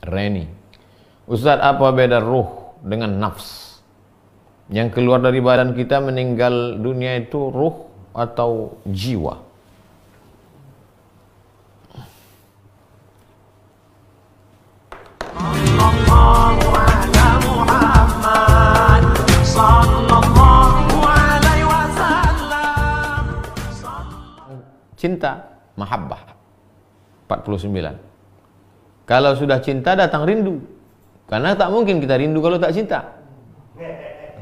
Reni. Ustaz, apa beda ruh dengan nafs? Yang keluar dari badan kita meninggal dunia itu ruh atau jiwa? Cinta, mahabbah 49. Kalau sudah cinta datang rindu. Karena tak mungkin kita rindu kalau tak cinta.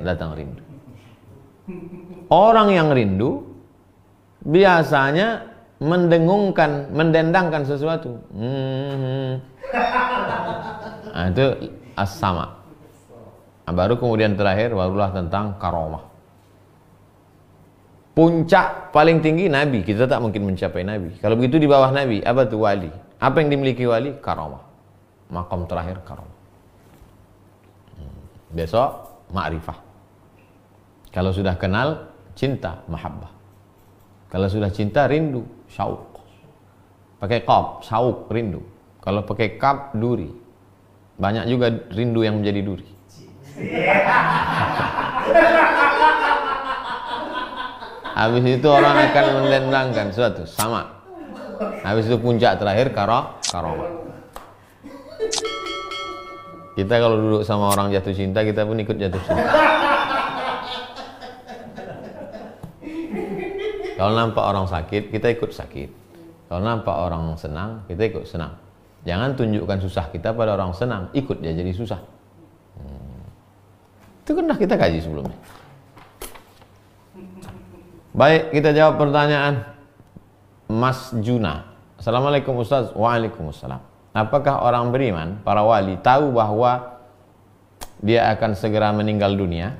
Datang rindu. Orang yang rindu biasanya mendengungkan, mendendangkan sesuatu. Nah, itu as-sama. Baru kemudian terakhir barulah tentang karomah. Puncak paling tinggi Nabi, kita tak mungkin mencapai Nabi. Kalau begitu di bawah Nabi, apa itu wali? Apa yang dimiliki wali? Karomah. Maqam terakhir karomah. Besok ma'rifah. Kalau sudah kenal, cinta, mahabbah. Kalau sudah cinta, rindu, syauq. Pakai qaf, syauq, rindu. Kalau pakai kaf, duri. Banyak juga rindu yang menjadi duri. Habis itu orang akan mendendangkan sesuatu, sama. Habis itu puncak terakhir karomah. Kita kalau duduk sama orang jatuh cinta, kita pun ikut jatuh cinta. Kalau nampak orang sakit, kita ikut sakit. Kalau nampak orang senang, kita ikut senang. Jangan tunjukkan susah kita pada orang senang, ikut dia jadi susah. Itu kan dah kita kaji sebelumnya. Baik, kita jawab pertanyaan Mas Juna. Assalamualaikum Ustaz. Waalaikumsalam. Apakah orang beriman, para wali, tahu bahwa dia akan segera meninggal dunia?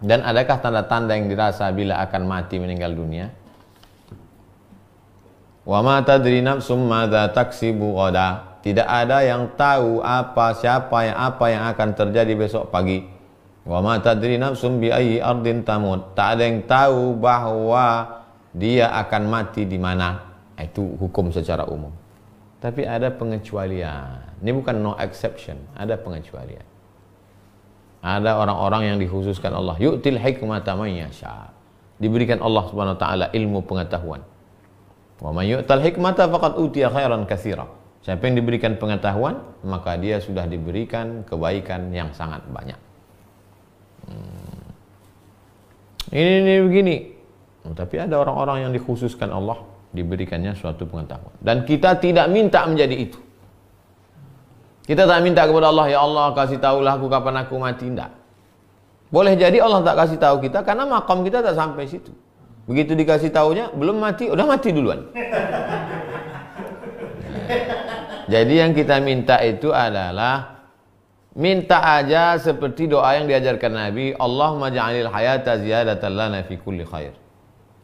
Dan adakah tanda-tanda yang dirasa bila akan mati meninggal dunia? Wa ma tadri nafsum madza taksibu ghadan. Tidak ada yang tahu siapa yang akan terjadi besok pagi. Wa ma tadri nafsum bi ayyi ardin tamut. Tak ada yang tahu bahwa dia akan mati di mana. Itu hukum secara umum. Tapi ada pengecualian. Ini bukan no exception, ada pengecualian. Ada orang-orang yang dikhususkan Allah. Yu'til hikmata man yasha. Diberikan Allah Subhanahu wa taala ilmu pengetahuan. Wa man yu'tal hikmata faqad utiya khairan katsira. Siapa yang diberikan pengetahuan, maka dia sudah diberikan kebaikan yang sangat banyak. Ini begini. Tapi ada orang-orang yang dikhususkan Allah, diberikannya suatu pengetahuan. Dan kita tidak minta menjadi itu. Kita tak minta kepada Allah, ya Allah kasih tahulah aku kapan aku mati. Tidak. Boleh jadi Allah tak kasih tahu kita karena maqam kita tak sampai situ. Begitu dikasih tahunya, belum mati, udah mati duluan. Jadi yang kita minta itu adalah minta aja seperti doa yang diajarkan Nabi, Allahumma ja'alil hayata ziyadatan lana fi kulli khair.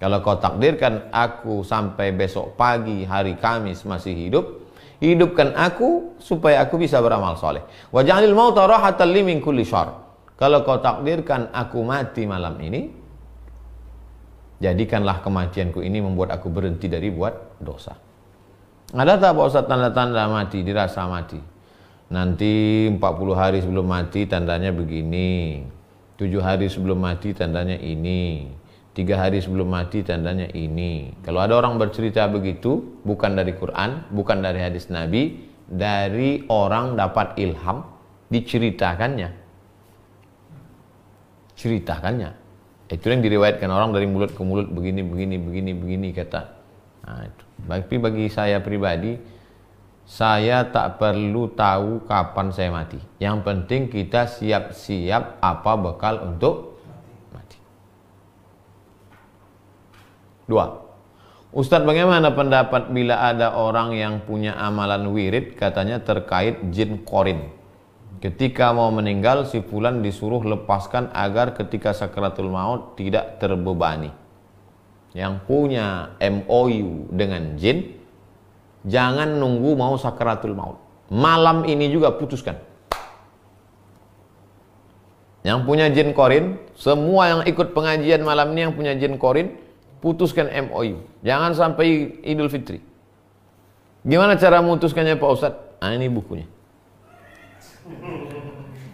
Kalau kau takdirkan aku sampai besok pagi hari Kamis masih hidup, hidupkan aku supaya aku bisa beramal soleh. Wa ja'alil mauta rahatan li min kulli syarr. Kalau kau takdirkan aku mati malam ini, jadikanlah kematianku ini membuat aku berhenti dari buat dosa. Ada tak Pak Ustaz tanda-tanda mati, dirasa mati? Nanti 40 hari sebelum mati tandanya begini, 7 hari sebelum mati tandanya ini, 3 hari sebelum mati tandanya ini. Kalau ada orang bercerita begitu, bukan dari Quran, bukan dari hadis Nabi, dari orang dapat ilham, diceritakannya. Ceritakannya. Itu yang diriwayatkan orang dari mulut ke mulut, begini kata. Nah, itu. Tapi bagi saya pribadi, saya tak perlu tahu kapan saya mati. Yang penting kita siap-siap apa bekal untuk mati. 2. Ustadz, bagaimana pendapat bila ada orang yang punya amalan wirid katanya terkait jin korin? Ketika mau meninggal, si fulan disuruh lepaskan agar ketika sakaratul maut tidak terbebani. Yang punya MOU dengan jin, jangan nunggu mau sakaratul maut. Malam ini juga putuskan. Yang punya jin korin, semua yang ikut pengajian malam ini yang punya jin korin, putuskan MOU. Jangan sampai Idul Fitri. Gimana cara memutuskannya Pak Ustadz? Nah, ini bukunya.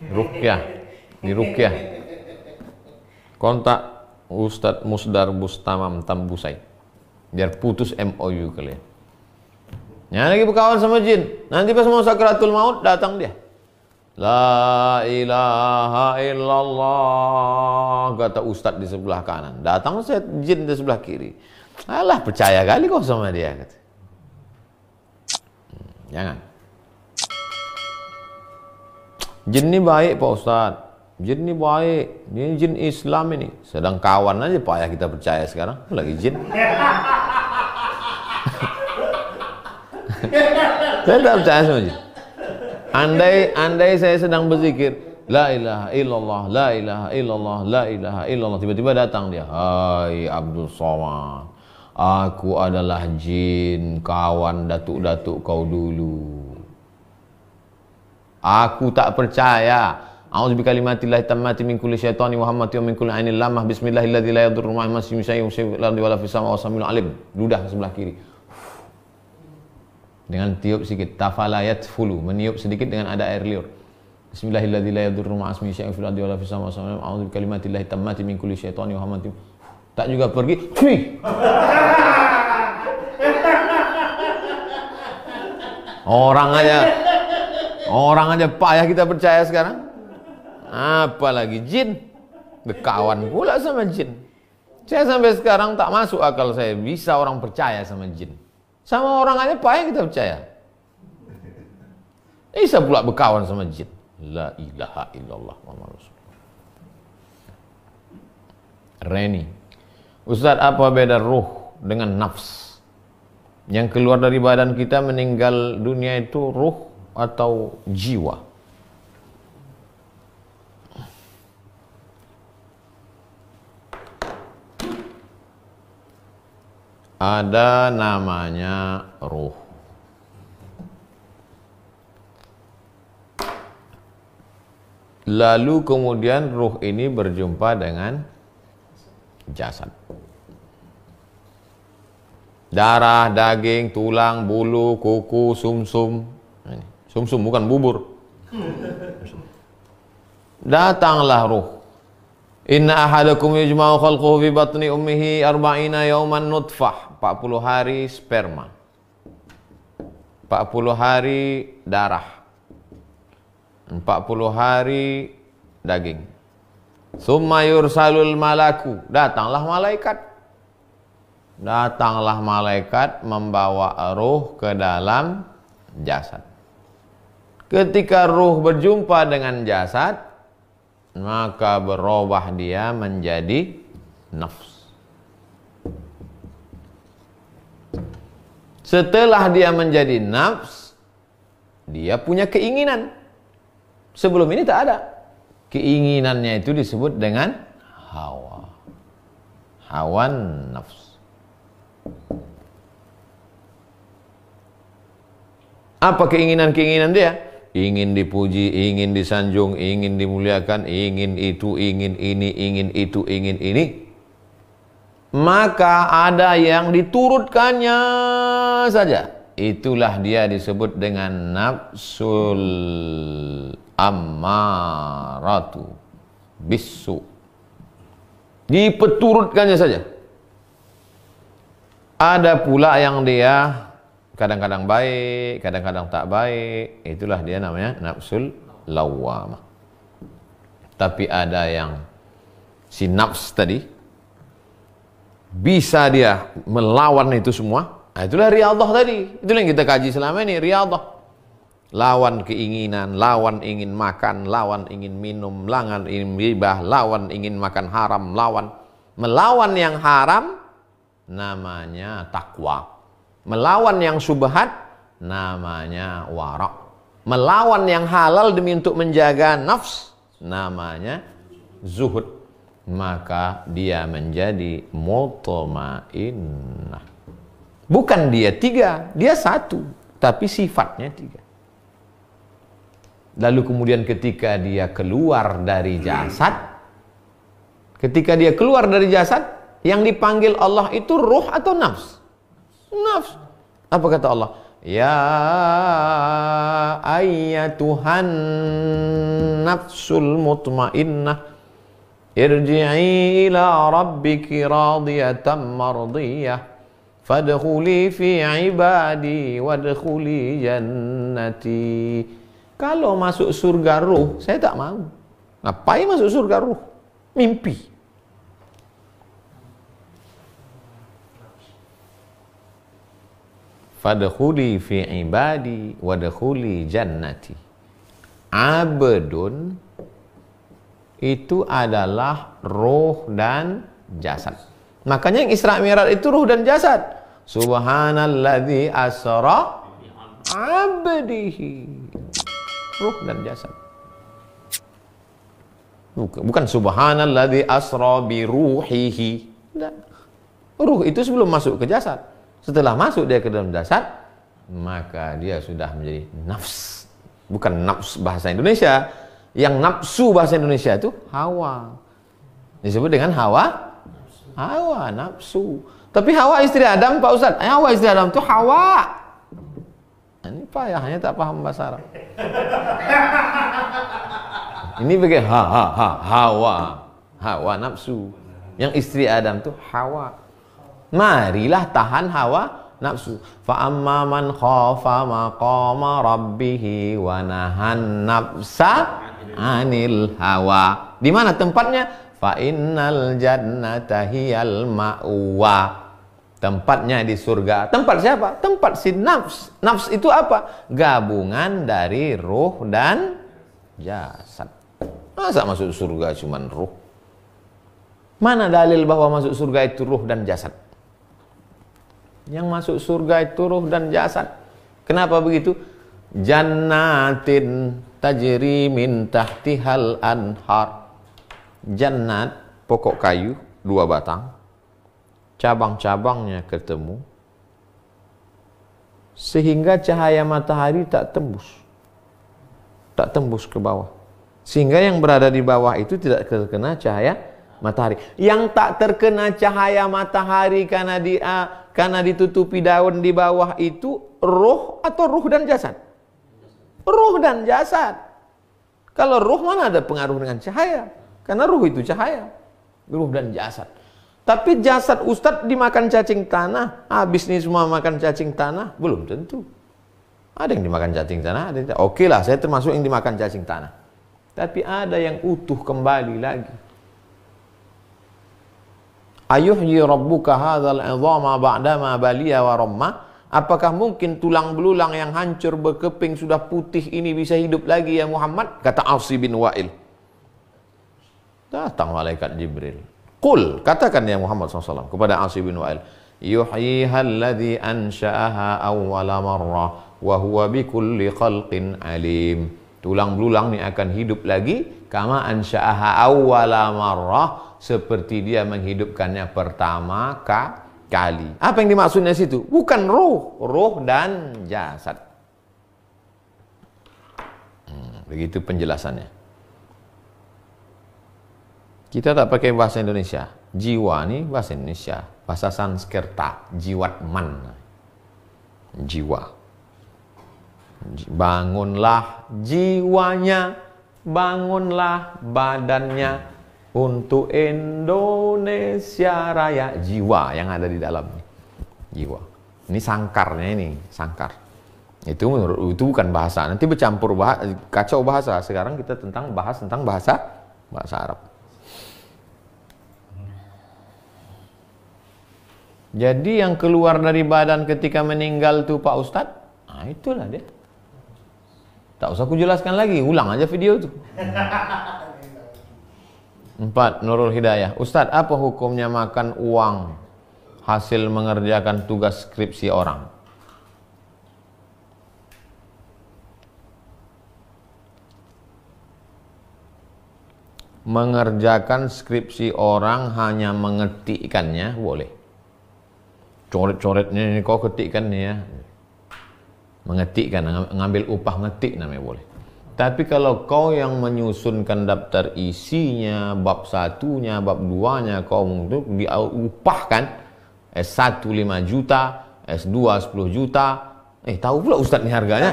Ruqyah. Di Ruqyah. Kontak Ustadz Musdar Bustamam Tambusai. Biar putus MOU kalian. Yang lagi berkawan sama jin. Nanti pas mau sakratul maut datang dia. La ilaha illallah, kata Ustadz di sebelah kanan. Datang saya jin di sebelah kiri. Alah, percaya kali kau sama dia, kata. Jangan. Jin ini baik Pak Ustadz. Jin ini baik. Ini jin Islam ini. Sedang kawan aja payah kita percaya sekarang. Lagi jin. Saya tak percaya sama jin. Andai saya sedang berzikir, la ilaha illallah, la ilaha illallah, la ilaha illallah, tiba-tiba datang dia, hai Abdul Somad, aku adalah jin, kawan datuk-datuk kau dulu. Aku tak percaya. A'udzu bikalimatillahi tammati min kulli syaitani wa hammati wa min kulli ainil lamah. Bismillahilladzi la yadurru ma'a ismihi syai'un fil ardi wa la fis samaa'i wa samiul alim. Ludah sebelah kiri. Dengan tiup sedikit, tafalayat fulu, meniup sedikit dengan ada air liur. Bismillahirrahmanirrahim, la yadurru ma'a ismihi syai'un fil ardi wa la fis samaa'i wa samiul alim. A'udzu bikalimatillahi tammati min kulli syaitani wa hammati. Tak juga pergi. Orang aja payah kita percaya sekarang. Apalagi jin. Berkawan pula sama jin. Saya sampai sekarang tak masuk akal saya bisa orang percaya sama jin. Sama orang aja payah kita percaya. Bisa pula berkawan sama jin. La ilaha illallah Muhammad Rasulullah. Reni, Ustaz, apa beda ruh dengan nafs? Yang keluar dari badan kita meninggal dunia itu ruh atau jiwa? Ada namanya ruh. Lalu kemudian ruh ini berjumpa dengan jasad. Darah, daging, tulang, bulu, kuku, sumsum. Sumsum bukan bubur. Datanglah ruh. Inna ahadakum yujma'u khalquhu fi batni ummihi arba'ina yawman nutfah. 40 hari sperma. 40 hari darah. 40 hari daging. Summa yursalul malaku. Datanglah malaikat. Datanglah malaikat membawa ruh ke dalam jasad. Ketika ruh berjumpa dengan jasad, maka berubah dia menjadi nafs. Setelah dia menjadi nafs, dia punya keinginan. Sebelum ini tak ada. Keinginannya itu disebut dengan hawa. Hawan nafs. Apa keinginan-keinginan dia? Ingin dipuji, ingin disanjung, ingin dimuliakan, ingin itu, ingin ini, ingin itu, ingin ini. Maka ada yang diturutkannya saja. Itulah dia disebut dengan nafsul ammaratu bisu. Dipeturutkannya saja. Ada pula yang dia kadang-kadang baik, kadang-kadang tak baik. Itulah dia namanya nafsul lawwamah. Tapi ada yang si nafs tadi bisa dia melawan itu semua. Nah, itulah riyadhah tadi. Itulah yang kita kaji selama ini, riyadhah. Lawan keinginan, lawan ingin makan, lawan ingin minum, lawan ingin ribah, lawan ingin makan haram, lawan melawan yang haram namanya takwa. Melawan yang subhat namanya wara'. Melawan yang halal demi untuk menjaga nafs namanya zuhud. Maka dia menjadi mutmainnah. Bukan dia tiga, dia satu, tapi sifatnya tiga. Lalu kemudian ketika dia keluar dari jasad, yang dipanggil Allah itu ruh atau nafs? Nafs. Apa kata Allah? Ya ayyatuhan nafsul mutmainnah irji'i ila rabbiki radiyatan mardiyah fadkhuli fi ibadi wadkhuli jannati. Kalau masuk surga ruh, saya tak mau. Ngapain masuk surga ruh? Mimpi. Fadkhuli fi ibadi wadkhuli jannati. Abdun itu adalah ruh dan jasad. Makanya yang Isra Mi'raj itu ruh dan jasad. Subhanalladzi asra abdihi. Ruh dan jasad. Bukan subhanalladzi asra bi ruhihi. Ruh itu sebelum masuk ke jasad. Setelah masuk dia ke dalam jasad, maka dia sudah menjadi nafs. Bukan nafs bahasa Indonesia. Yang nafsu bahasa Indonesia itu hawa. Disebut dengan hawa. Hawa, nafsu. Tapi Hawa istri Adam, Pak Ustadz. Hawa istri Adam itu Hawa. Ini payahnya tak paham bahasa Arab. Ini bagai Hawa. Hawa nafsu. Yang istri Adam itu Hawa. Marilah tahan hawa nafsu. Fa amma man khafa maqama rabbih wa nahan nafsa anil hawa. Di mana tempatnya? Fa innal jannata hiyal ma'wa. Tempatnya di surga. Tempat siapa? Tempat si nafs. Nafs itu apa? Gabungan dari ruh dan jasad. Masa masuk surga cuman ruh? Mana dalil bahwa masuk surga itu ruh dan jasad? Yang masuk surga itu ruh dan jasad. Kenapa begitu? Jannatin tajri min tahtihal anhar. Jannat, pokok kayu, 2 batang. Cabang-cabangnya ketemu. Sehingga cahaya matahari tak tembus. Tak tembus ke bawah. Sehingga yang berada di bawah itu tidak terkena cahaya matahari. Yang tak terkena cahaya matahari karena ditutupi daun di bawah itu ruh atau ruh dan jasad? Ruh dan jasad. Kalau ruh mana ada pengaruh dengan cahaya? Karena ruh itu cahaya. Ruh dan jasad. Tapi jasad Ustadz dimakan cacing tanah. Habis nih semua makan cacing tanah? Belum tentu. Ada yang dimakan cacing tanah, ada yang... Oke lah, saya termasuk yang dimakan cacing tanah. Tapi ada yang utuh kembali lagi. Ayuhyi rabbuka hadzal 'idhama ba'dama baliya wa ramma. Apakah mungkin tulang belulang yang hancur berkeping sudah putih ini bisa hidup lagi ya Muhammad? Kata Asi bin Wa'il. Datang malaikat Jibril. Qul, katakan ya Muhammad SAW kepada Asi bin Wa'il. Yuhyiha alladhi ansha'aha awwala marrah wa huwa bikulli khalqin alim. Tulang belulang ini akan hidup lagi kama ansha'aha awwala marrah, seperti dia menghidupkannya pertama kali. Apa yang dimaksudnya situ? Bukan ruh dan jasad. Begitu penjelasannya. Kita tak pakai bahasa Indonesia. Jiwa ini bahasa Indonesia. Bahasa Sanskerta, jiwatman. Jiwa. Bangunlah jiwanya, bangunlah badannya untuk Indonesia Raya. Jiwa yang ada di dalamnya. Jiwa. Ini sangkarnya ini, sangkar. Itu bukan bahasa. Nanti bercampur kacau bahasa. Sekarang kita bahas tentang bahasa Arab. Jadi yang keluar dari badan ketika meninggal tuh Pak Ustadz, nah itulah dia. Tak usah aku jelaskan lagi, ulang aja video itu. 4. Nurul Hidayah. Ustadz, apa hukumnya makan uang hasil mengerjakan tugas skripsi orang? Mengerjakan skripsi orang hanya mengetikkannya boleh. Coret-coretnya ini kau ketikkan nih ya. Mengetikkan, ngambil upah ngetik namanya boleh. Tapi kalau kau yang menyusunkan daftar isinya, bab 1-nya, bab 2-nya, kau untuk diupahkan S1 5 juta, S2 10 juta. Tahu pula Ustadz nih harganya.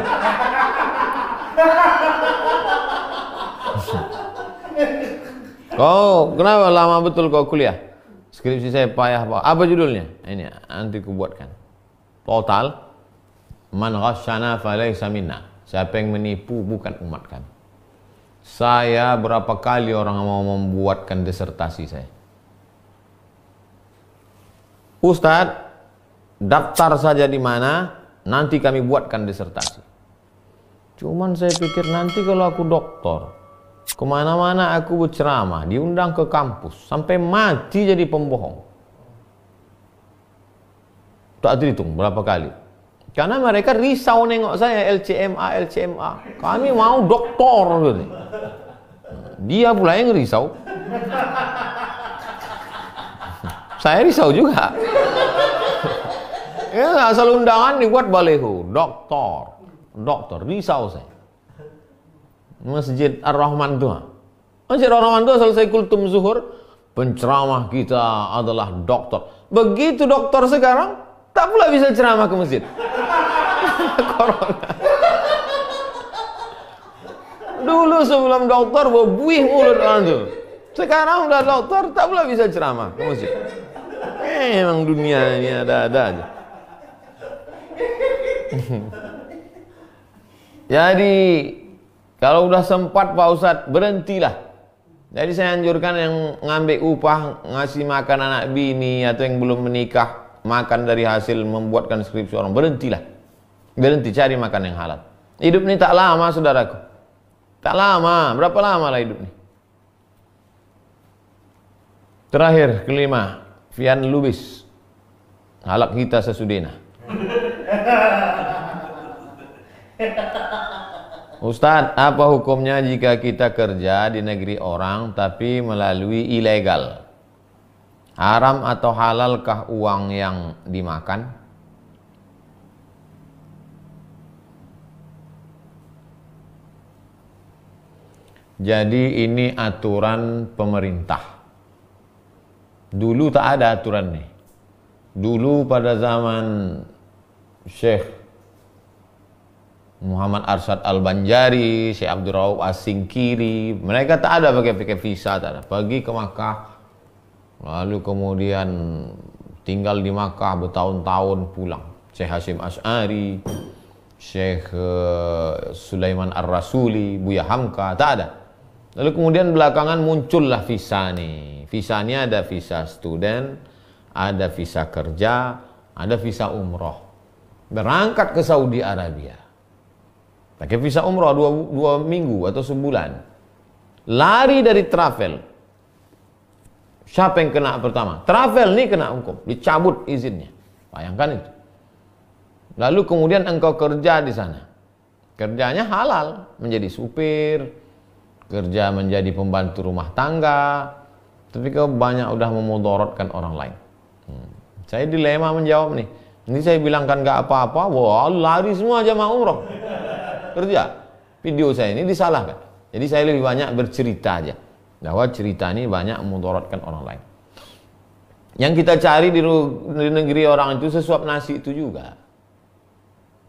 Kau kenapa lama betul kau kuliah? Skripsi saya payah pak. Apa judulnya? Ini nanti ku buatkan. Total. Man ghasyana falaysa minna. Siapa yang menipu bukan umat kami. Saya berapa kali orang mau membuatkan disertasi saya. Ustadz, daftar saja di mana, nanti kami buatkan disertasi. Cuman saya pikir nanti kalau aku doktor, kemana-mana aku berceramah, diundang ke kampus, sampai mati jadi pembohong. Tak terhitung berapa kali. Karena mereka risau nengok saya, LCMA. Kami mau doktor. Gitu. Dia pula yang risau. Saya risau juga. Ya, asal undangan dibuat baleho, doktor, risau saya. Masjid Ar-Rahman itu. Masjid Ar-Rahman itu selesai kultum zuhur, penceramah kita adalah doktor. Begitu doktor sekarang, tak pula bisa ceramah ke masjid. Corona. Dulu sebelum doktor, buih mulut orang itu. Sekarang udah doktor, tak pula bisa ceramah ke masjid. Emang dunia ini ada-ada aja. Jadi kalau udah sempat Pak Ustadz, berhentilah. Jadi saya anjurkan yang ngambil upah, ngasih makan anak bini atau yang belum menikah, makan dari hasil membuatkan skripsi orang, berhentilah. Berhenti, cari makan yang halal. Hidup ini tak lama saudaraku. Tak lama, berapa lama lah hidup ini. Terakhir, kelima, Fian Lubis, halak kita sesudena. Ustadz, apa hukumnya jika kita kerja di negeri orang tapi melalui ilegal? Haram atau halalkah uang yang dimakan? Jadi ini aturan pemerintah. Dulu tak ada aturan nih. Dulu pada zaman Syekh Muhammad Arsyad Al-Banjari, Syekh Abdul Rauf As-Singkiri, mereka tak ada pakai visa, tak ada. Pergi ke Makkah, lalu kemudian tinggal di Makkah bertahun-tahun pulang. Syekh Hashim Asy'ari, Syekh Sulaiman Ar-Rasuli, Buya Hamka, tak ada. Lalu kemudian belakangan muncullah visa nih. Visanya ada visa student, ada visa kerja, ada visa umroh. Berangkat ke Saudi Arabia. Pakai visa umroh dua minggu atau sebulan. Lari dari travel. Siapa yang kena pertama? Travel nih kena hukum, dicabut izinnya. Bayangkan itu. Lalu kemudian engkau kerja di sana. Kerjanya halal, menjadi supir, kerja menjadi pembantu rumah tangga, tapi kau banyak udah memudorotkan orang lain. Saya dilema menjawab nih. Ini saya bilangkan nggak apa-apa, wah lari semua jamaah umroh kerja. Video saya ini disalahkan. Jadi saya lebih banyak bercerita aja bahwa cerita ini banyak memudorotkan orang lain. Yang kita cari di negeri orang itu sesuap nasi itu juga.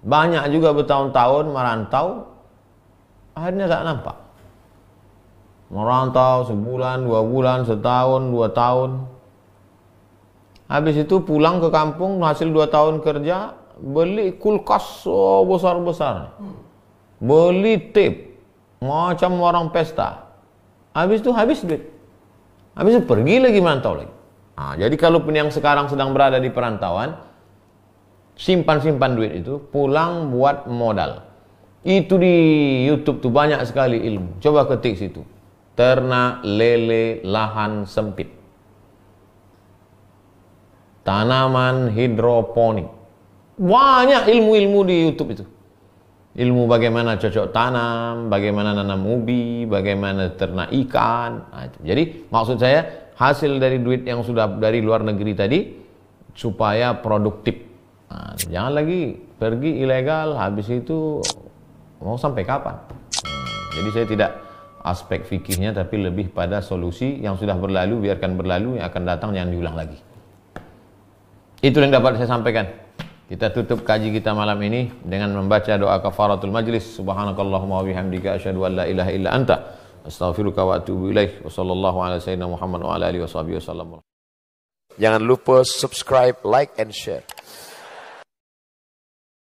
Banyak juga bertahun-tahun merantau, akhirnya tak nampak. Merantau sebulan, 2 bulan, setahun, 2 tahun. Habis itu pulang ke kampung, hasil 2 tahun kerja, beli kulkas besar-besar. Beli tape, macam orang pesta. Habis itu habis duit. Habis itu pergi lagi merantau lagi. Nah, jadi kalaupun yang sekarang sedang berada di perantauan, simpan-simpan duit itu, pulang buat modal. Itu di YouTube tuh banyak sekali ilmu. Coba ketik situ. Ternak lele lahan sempit. Tanaman hidroponik. Banyak ilmu-ilmu di YouTube itu. Ilmu bagaimana cocok tanam, bagaimana nanam ubi, bagaimana ternak ikan. Nah, itu. Jadi maksud saya hasil dari duit yang sudah dari luar negeri tadi supaya produktif. Nah, jangan lagi pergi ilegal, habis itu mau sampai kapan? Jadi saya tidak aspek fikihnya, tapi lebih pada solusi yang sudah berlalu, biarkan berlalu, yang akan datang jangan diulang lagi. Itu yang dapat saya sampaikan. Kita tutup kaji kita malam ini dengan membaca doa kafaratul majlis. Subhanakallahumma wa bihamdika asyhadu an la ilaha illa anta Astaghfiruka wa atubu ilaik. Wa sallallahu ala sayyidina Muhammad wa ala alihi wa sahbihi wasallam. Jangan lupa subscribe, like, and share.